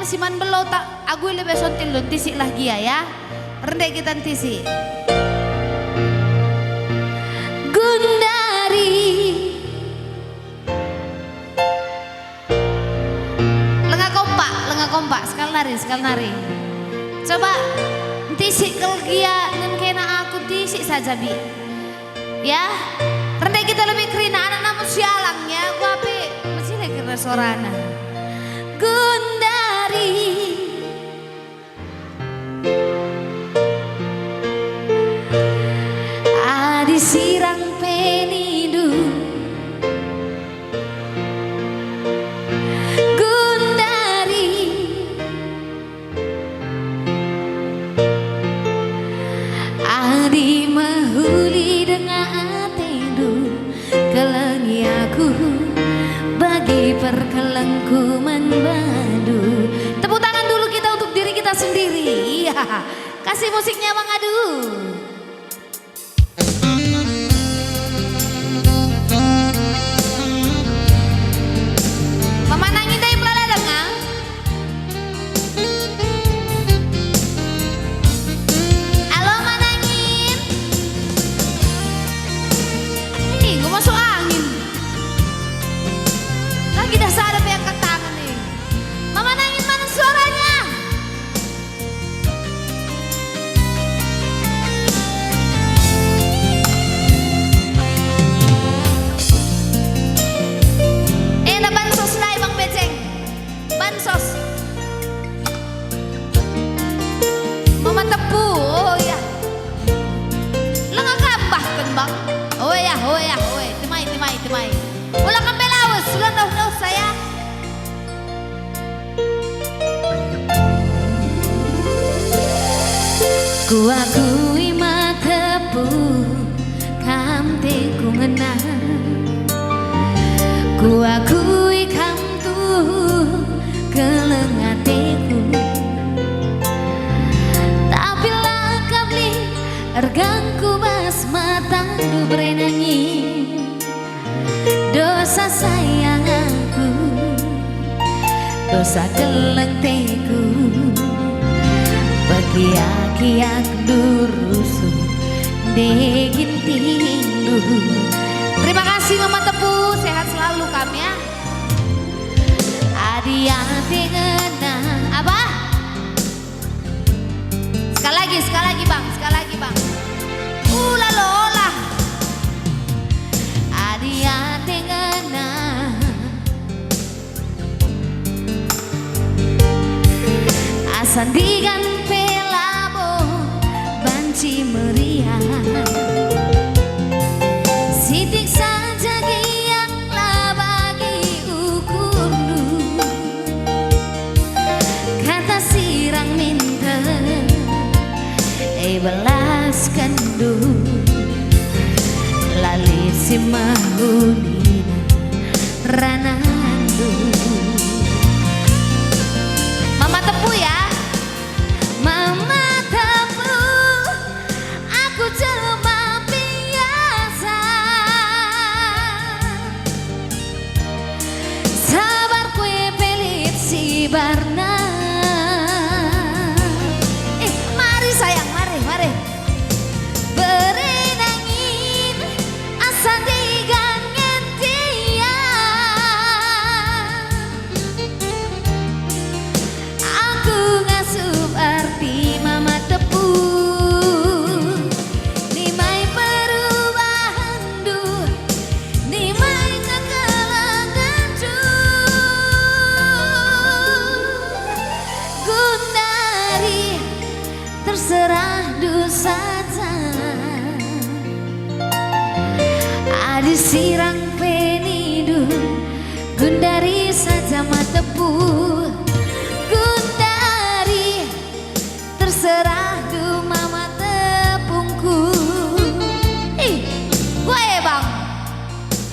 siman belau tak aku lebih sontil lun tisik lagi ya. Rendek kita tisi. Gundari Lengah kompak sekali nari. Coba tisik kelgia dan kena aku tisik saja bi. Ya, rendek kita lebih kerina anak namun sialangnya aku api masih lagi kena sorana. Gundari adi sirang penidu Gundari adi mahuli dengan atendu kelengi aku bagi perkelengku membadu. Tepuk tangan dulu kita untuk diri kita sendiri. Ya, kasih musiknya Bang Adu. Memanangin dari pelada dengang. Halo manangin. Ih, gue masuk angin. Lagi dah sadar yang angkat tangan nih. Mama nangin mana suaranya? Ada bansos lah Bang Beceng. Bansos. Mama tepu, oh ya. Lengah kambah kan Bang. Oh ya. Timai. Ulang kambel awas, ulang dah saya. Ku akui matepu kam teku ngenang. Ku akui kam tu kelengateku. Tapi lakam li ergangku bas matang du berenangi. Dosa sayang aku, dosa kelengteku, bagi akiak durusu degin tindu. Terima kasih Mama Tepu, sehat selalu kami ya. Adia ngena apa? Sekali lagi bang. Lola. Adia ngena. Asandigan pelabo banci meriah. Sitik saja gianglah bagi ukurdu. Kata sirang minta belas kendu. Lali si mahulina ranandu. Mama Tepu ya. Mama Tepu, aku jelema biasa. Sabar kue pelit si Barna. Mari sayang, mari. Berenangin asal digangen dia. Aku ngasup arti Mama Tepu. Nimai perubahan du, nimai kekelangan du. Gundari terserah du saja. Adi sirang penidu, Gundari saja Matepu. Gundari terserah du Mama Tepungku. Ih, gue bang,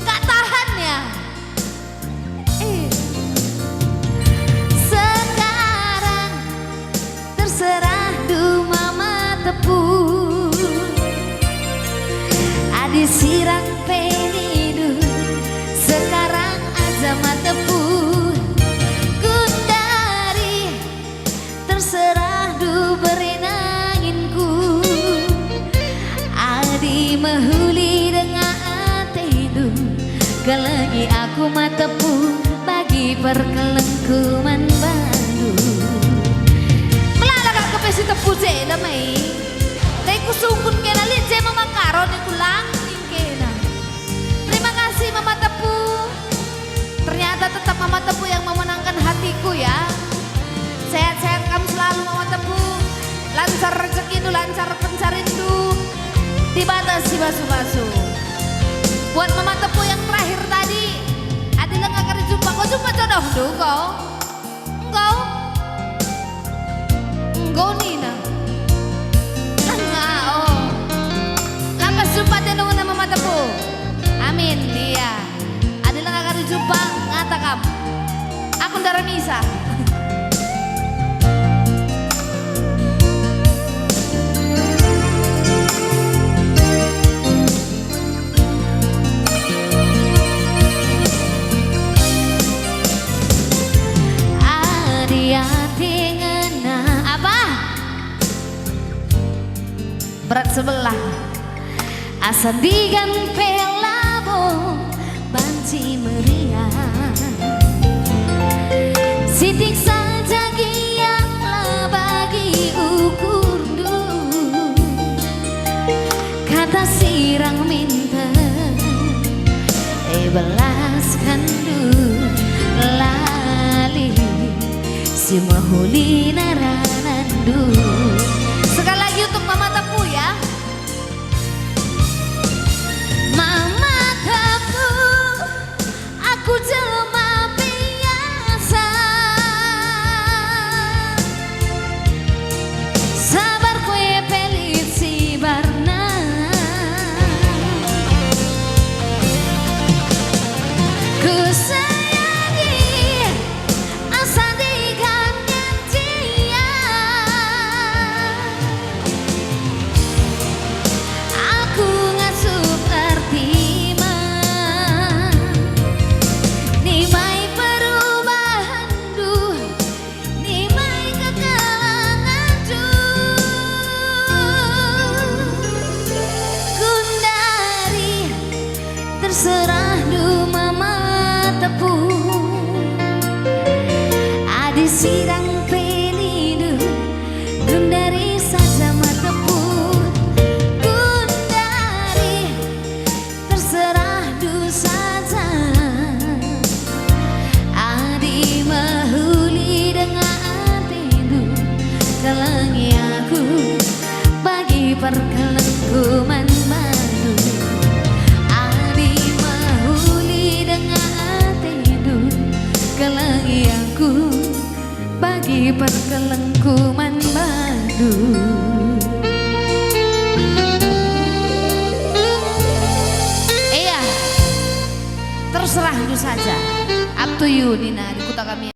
gak tahan ya. Sekarang terserah du Mama Tepu. Adi sirang penidu, sekarang aja Matepu. Gundari Kelengi aku matepu bagi perkelengkuman baru. Melala kak kepesi tepu je damai. Tapi ku sungkun kena lihat je mama karon ku langking kena. Terima kasih mama tepu. Ternyata tetap mama tepu yang memenangkan hatiku ya. Sehat-sehat kamu selalu mama tepu. Lancar rezeki itu, lancar pencarindu. Dibatasi basu-basu. Buat mama tepu yang terakhir tadi, Adila gak akan jumpa. Kau jumpa jodoh du kau? Engkau Nina. Enggak, oh. Lapas jumpa dengan nama mama tepu. Amin, dia. Adila gak akan jumpa, ngata kamu. Aku darah misa. Berat sebelah asa digan pelabo banci meriah sitik saja giatlah bagi ukurdu kata sirang minta belaskan du lali si mahuli naranandu. Sekali lagi untuk mama tepu ya. Mama tepu, aku jelema biasa. Sabar kue pelit si barna. Ku sayangi asa digantian dia. Aku ngasuh tertima nimai perubahan du nimai kekalangan du kundari terserah du mama tepu adi sidang pelidu kundari saja matepu. Kelengi aku bagi perkelengkuman baru. Adi mahuli dengan tidur. Kelengi aku bagi perkelengkuman baru. Iya, terserah lu saja. Up to you Nina, di kota kami.